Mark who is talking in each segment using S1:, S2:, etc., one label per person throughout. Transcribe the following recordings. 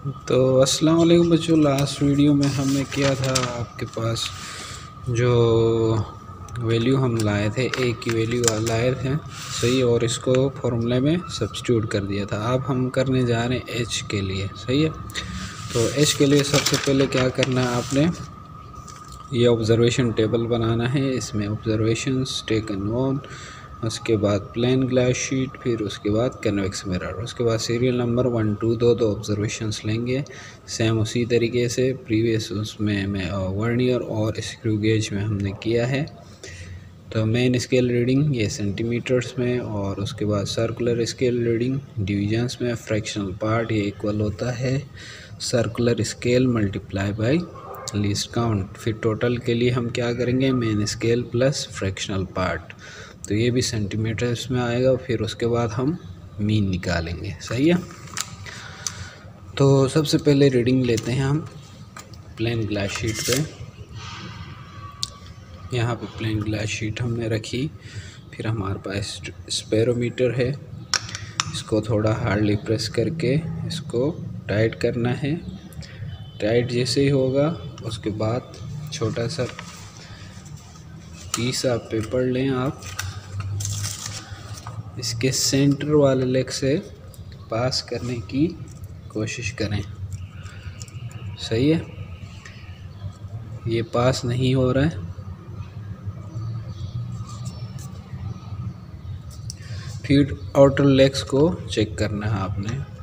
S1: तो अस्सलाम वालेकुम बच्चों, लास्ट वीडियो में हमने किया था आपके पास जो वैल्यू हम लाए थे, ए की वैल्यू लाए थे सही, और इसको फॉर्मूले में सब्स्टिट्यूट कर दिया था। अब हम करने जा रहे हैं एच के लिए, सही है। तो एच के लिए सबसे पहले क्या करना है, आपने ये ऑब्जर्वेशन टेबल बनाना है। इसमें ऑब्जर्वेशंस टेकन ऑन, उसके बाद प्लेन ग्लास शीट, फिर उसके बाद कन्वेक्स मिरर, उसके बाद सीरियल नंबर 1 2 दो ऑब्जर्वेशंस लेंगे। सेम उसी तरीके से प्रीवियस उसमें मैं वर्नियर और स्क्रू गेज में हमने किया है। तो मेन स्केल रीडिंग ये सेंटीमीटर्स में, और उसके बाद सर्कुलर स्केल रीडिंग डिवीजन्स में। फ्रैक्शनल पार्ट ये इक्वल होता है circular scale multiply by least count. फिर टोटल के लिए हम क्या करेंगे, main scale plus fractional part, तो ये भी सेंटीमीटर्स में आएगा। फिर उसके बाद हम मीन निकालेंगे, सही है। तो सबसे पहले रीडिंग लेते हैं हम प्लेन ग्लास शीट पे। यहाँ पे प्लेन ग्लास शीट हमने रखी। फिर हमारे पास स्पेरोमीटर है, इसको थोड़ा हार्डली प्रेस करके इसको टाइट करना है। टाइट जैसे ही होगा उसके बाद छोटा सा पीस आप पेपर लें, आप इसके सेंटर वाले लेग से पास करने की कोशिश करें, सही है। ये पास नहीं हो रहा है, फिर आउटर लेग्स को चेक करना है आपने।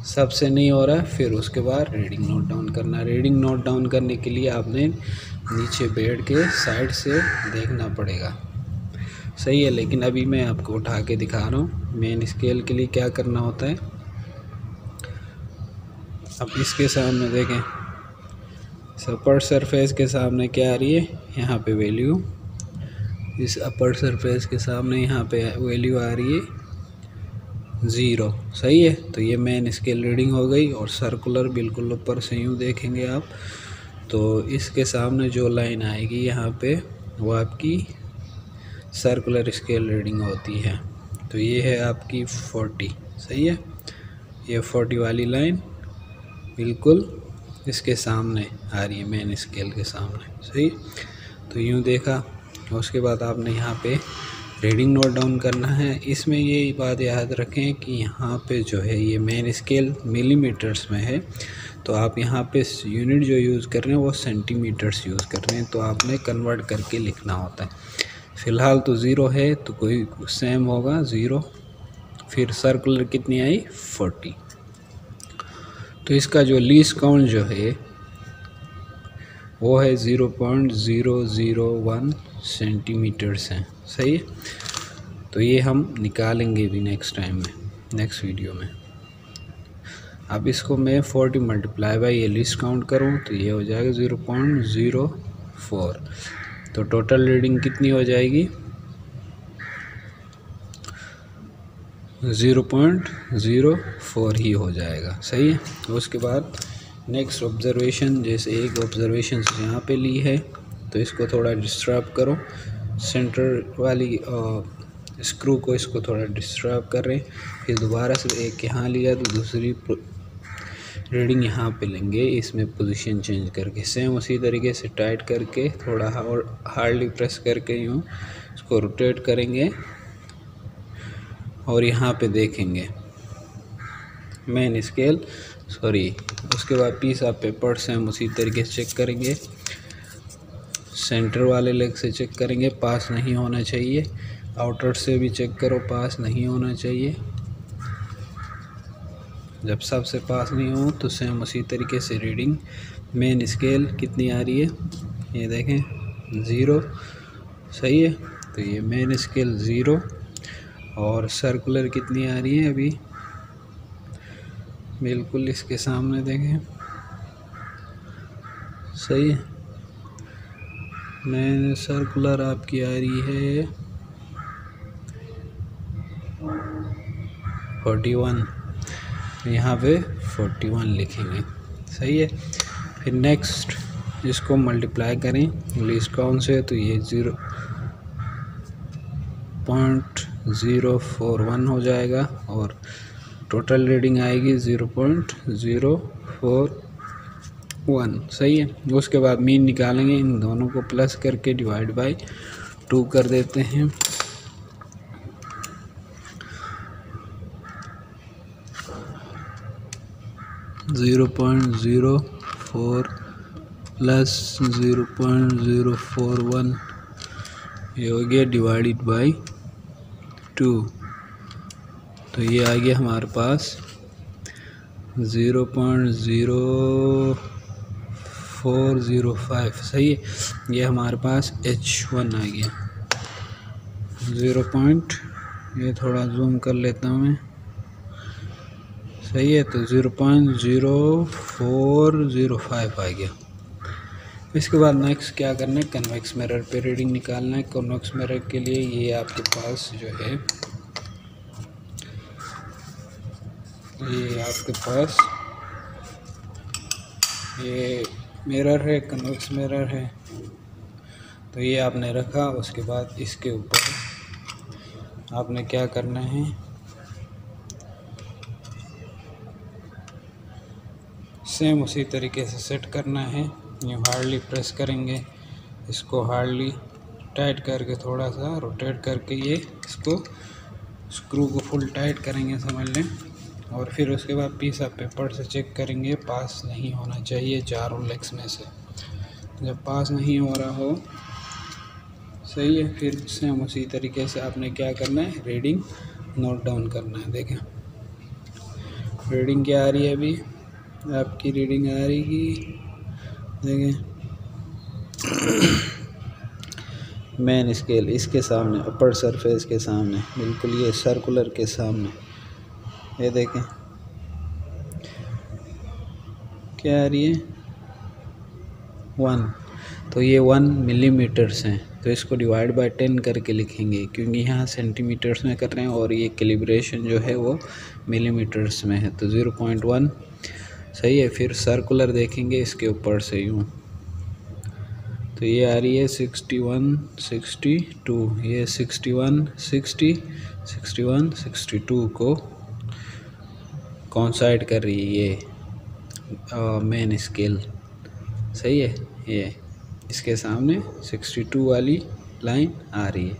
S1: सबसे नहीं हो रहा है, फिर उसके बाद रीडिंग नोट डाउन करना है। रीडिंग नोट डाउन करने के लिए आपने नीचे बेड के साइड से देखना पड़ेगा, सही है। लेकिन अभी मैं आपको उठा के दिखा रहा हूँ। मेन स्केल के लिए क्या करना होता है, अब इसके सामने देखें, अपर सरफेस के सामने क्या आ रही है, यहाँ पे वैल्यू, इस अपर सरफेस के सामने यहाँ पे वैल्यू आ रही है 0, सही है। तो ये मेन स्केल रीडिंग हो गई। और सर्कुलर बिल्कुल ऊपर से यूँ देखेंगे आप, तो इसके सामने जो लाइन आएगी यहाँ पे, वो आपकी सर्कुलर स्केल रीडिंग होती है। तो ये है आपकी 40, सही है। ये 40 वाली लाइन बिल्कुल इसके सामने आ रही है, मेन स्केल के सामने, सही। तो यूँ देखा, उसके बाद आपने यहाँ पे रीडिंग नोट डाउन करना है। इसमें ये बात याद रखें कि यहाँ पे जो है ये मेन स्केल मिलीमीटर्स में है, तो आप यहाँ पे यूनिट जो यूज़ कर रहे हैं वो सेंटीमीटर्स यूज़ कर रहे हैं, तो आपने कन्वर्ट करके लिखना होता है। फ़िलहाल तो 0 है, तो कोई सेम होगा 0। फिर सर्कुलर कितनी आई, 40। तो इसका जो लीस्ट काउंट जो है वो है 0.001 सेंटीमीटर्स हैं, सही है। तो ये हम निकालेंगे भी नेक्स्ट टाइम में, नेक्स्ट वीडियो में। अब इसको मैं 40 मल्टीप्लाई बाई ये लिस्ट काउंट करूँ तो ये हो जाएगा 0.04। तो टोटल रीडिंग कितनी हो जाएगी, 0.04 ही हो जाएगा, सही है। उसके बाद नेक्स्ट ऑब्जर्वेशन, जैसे एक ऑब्जर्वेशन यहाँ पे ली है, तो इसको थोड़ा डिस्टर्ब करो, सेंटर वाली स्क्रू को इसको थोड़ा डिस्टर्ब कर रहे हैं। फिर दोबारा से एक यहाँ लिया तो दूसरी रीडिंग यहाँ पे लेंगे, इसमें पोजीशन चेंज करके सेम उसी तरीके से टाइट करके थोड़ा और हार्डली प्रेस करके यूँ इसको रोटेट करेंगे और यहाँ पे देखेंगे मेन स्केल, सॉरी। उसके बाद पीस ऑफ पेपर सेम उसी तरीके से चेक करेंगे, सेंटर वाले लेग से चेक करेंगे, पास नहीं होना चाहिए। आउटर से भी चेक करो, पास नहीं होना चाहिए। जब सबसे पास नहीं हो तो सेम उसी तरीके से रीडिंग मेन स्केल कितनी आ रही है, ये देखें 0, सही है। तो ये मेन स्केल 0 और सर्कुलर कितनी आ रही है, अभी बिल्कुल इसके सामने देखें, सही है। मेन सर्कुलर आपकी आ रही है 41, यहाँ पे 41 लिखेंगे, सही है। फिर नेक्स्ट इसको मल्टीप्लाई करें लीस्ट काउंट से, तो ये 0.001 0.041 हो जाएगा और टोटल रीडिंग आएगी 0.041। सही है। उसके बाद मीन निकालेंगे, इन दोनों को प्लस करके डिवाइड बाय 2 कर देते हैं। ज़ीरो पॉइंट 0.04 प्लस 0.041 ये हो गया डिवाइडेड बाय 2। तो ये आ गया हमारे पास 0.0405। सही है। ये हमारे पास H1 आ गया 0. ये थोड़ा जूम कर लेता हूँ मैं। सही है। तो 0.0405 आ गया। इसके बाद नेक्स्ट क्या करना है, कन्वेक्स मिरर पे रीडिंग निकालना है। कन्वेक्स मिरर के लिए ये आपके पास जो है, ये आपके पास ये मिरर है, कन्वेक्स मिरर है। तो ये आपने रखा। उसके बाद इसके ऊपर आपने क्या करना है, सेम उसी तरीके से सेट करना है। ये हार्डली प्रेस करेंगे, इसको हार्डली टाइट करके थोड़ा सा रोटेट करके ये इसको स्क्रू को फुल टाइट करेंगे, समझ लें। और फिर उसके बाद पीस ऑफ पेपर से चेक करेंगे, पास नहीं होना चाहिए चारों लेग्स में से। जब पास नहीं हो रहा हो, सही है, फिर सेम उसी तरीके से आपने क्या करना है, रीडिंग नोट डाउन करना है। देखें रीडिंग क्या आ रही है, अभी आपकी रीडिंग आ रही है, देखें मेन स्केल इसके सामने, अपर सरफेस के सामने, बिल्कुल ये सर्कुलर के सामने, ये देखें क्या आ रही है 1। तो ये 1 मिलीमीटर्स हैं। तो इसको डिवाइड बाय 10 करके लिखेंगे, क्योंकि यहाँ सेंटीमीटर्स में कर रहे हैं और ये कैलिब्रेशन जो है वो मिलीमीटर्स में है। तो 0.1 सही है। फिर सर्कुलर देखेंगे इसके ऊपर से यूँ, तो ये आ रही है 61 62। ये 61 60 61 62 को कॉन्साइड कर रही है ये मेन स्केल। सही है। ये इसके सामने 62 वाली लाइन आ रही है।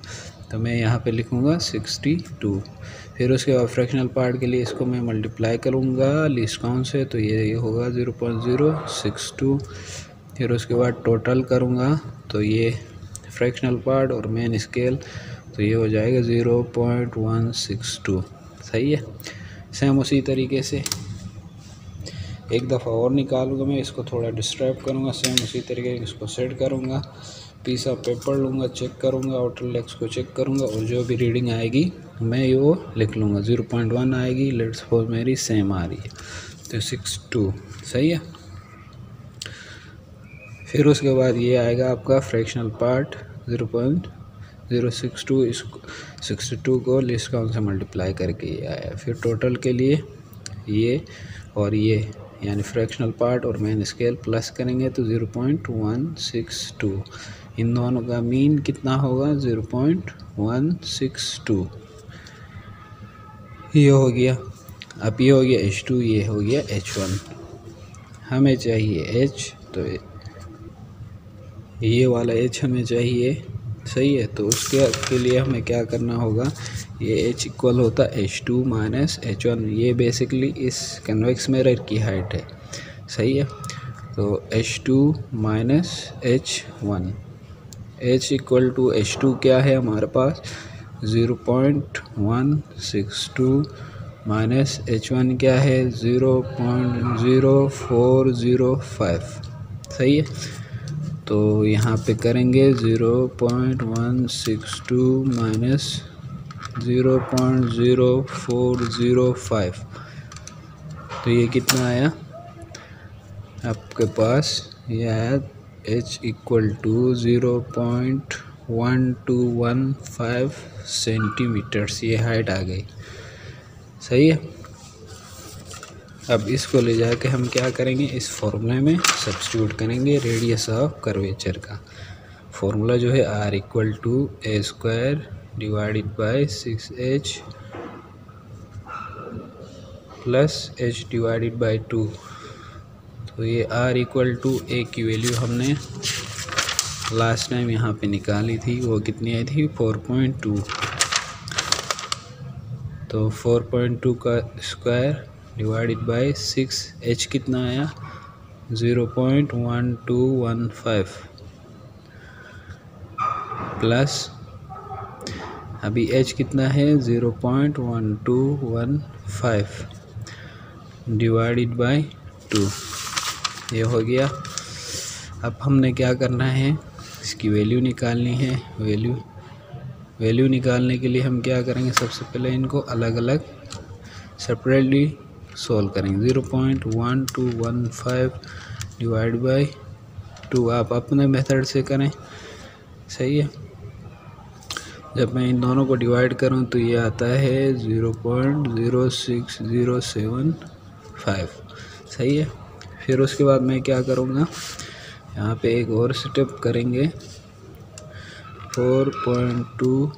S1: तो मैं यहाँ पे लिखूँगा 62। फिर उसके बाद फ्रैक्शनल पार्ट के लिए इसको मैं मल्टीप्लाई करूँगा लीस्ट काउंट से, तो ये होगा 0.062। फिर उसके बाद टोटल करूँगा, तो ये फ्रैक्शनल पार्ट और मेन स्केल, तो ये हो जाएगा 0.162। सही है। सेम उसी तरीके से एक दफ़ा और निकालूंगा मैं, इसको थोड़ा डिस्टर्ब करूँगा, सेम उसी तरीके से इसको सेट करूँगा, पीस ऑफ पेपर लूँगा, चेक करूँगा, आउटर लेग्स को चेक करूँगा और जो भी रीडिंग आएगी मैं ये वो लिख लूँगा। 0.1 आएगी, लेट्स सपोज मेरी सेम आ रही है, तो 62। सही है। फिर उसके बाद ये आएगा आपका फ्रैक्शनल पार्ट 0.062। इसको 62 को लिस्ट काउंट से मल्टीप्लाई करके ये आया। फिर टोटल के लिए ये और ये यानी फ्रैक्शनल पार्ट और मेन स्केल प्लस करेंगे तो 0.162। इन दोनों का मीन कितना होगा 0.162। ये हो गया। अब ये हो गया H2, ये हो गया H1। हमें चाहिए H, तो ये वाला H हमें चाहिए। सही है। तो उसके के लिए हमें क्या करना होगा, ये H इक्वल होता है H2 माइनस H1। ये बेसिकली इस कन्वेक्स मिरर की हाइट है। सही है। तो H2 minus H1, H equal to H2 क्या है हमारे पास 0.162 माइनस H1 क्या है 0.0405। सही है। तो यहाँ पे करेंगे 0.162 माइनस 0.0405। तो ये कितना आया आपके पास, ये आया H इक्वल टू 0.1215 सेंटीमीटर्स। ये हाइट आ गई। सही है। अब इसको ले जाके हम क्या करेंगे, इस फॉर्मूले में सब्स्टिट्यूट करेंगे रेडियस ऑफ कर्वेचर का। फॉर्मूला जो है R equal to A² divided by 6h plus h divided by 2। तो ये r इक्वल टू a की वैल्यू हमने लास्ट टाइम यहाँ पे निकाली थी, वो कितनी आई थी 4.2। तो 4.2 का स्क्वायर डिवाइडेड बाय 6h कितना आया 0.1215 प्लस अभी h कितना है 0.1215 डिवाइडेड बाय 2। ये हो गया। अब हमने क्या करना है, इसकी वैल्यू निकालनी है। वैल्यू निकालने के लिए हम क्या करेंगे, सबसे पहले इनको अलग अलग सेपरेटली सॉल्व करेंगे। 0.1215 डिवाइड बाय 2 आप अपने मेथड से करें, सही है। जब मैं इन दोनों को डिवाइड करूं तो ये आता है 0.06075, सही है। फिर उसके बाद मैं क्या करूंगा, यहाँ पे एक और स्टेप करेंगे, 4.2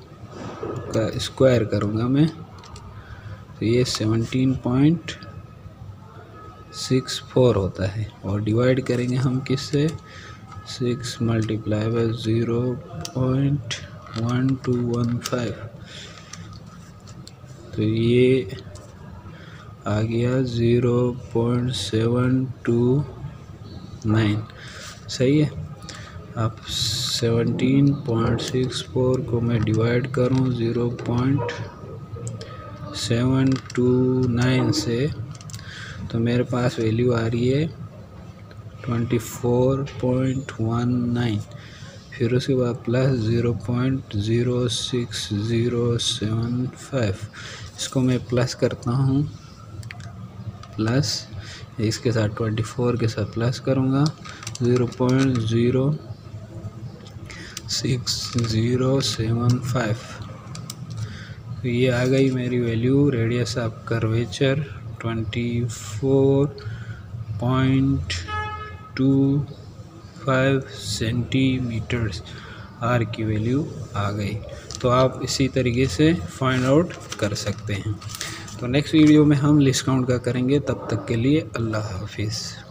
S1: का स्क्वायर करूंगा मैं, तो ये 17.64 होता है। और डिवाइड करेंगे हम किससे, 6 मल्टीप्लाई बाय 0.1215, तो ये आ गया 0.729, सही है। अब 17.64 को मैं डिवाइड करूं 0.729 से, तो मेरे पास वैल्यू आ रही है 24.19। फिर उसके बाद प्लस 0.06075, इसको मैं प्लस करता हूँ, प्लस इसके साथ 24 के साथ प्लस करूँगा 0.06075। तो ये आ गई मेरी value, radius of curvature 24.25 centimetres, R की वैल्यू आ गई। तो आप इसी तरीके से फाइंड आउट कर सकते हैं। तो नेक्स्ट वीडियो में हम लिस्ट काउंट का करेंगे। तब तक के लिए अल्लाह हाफिज़।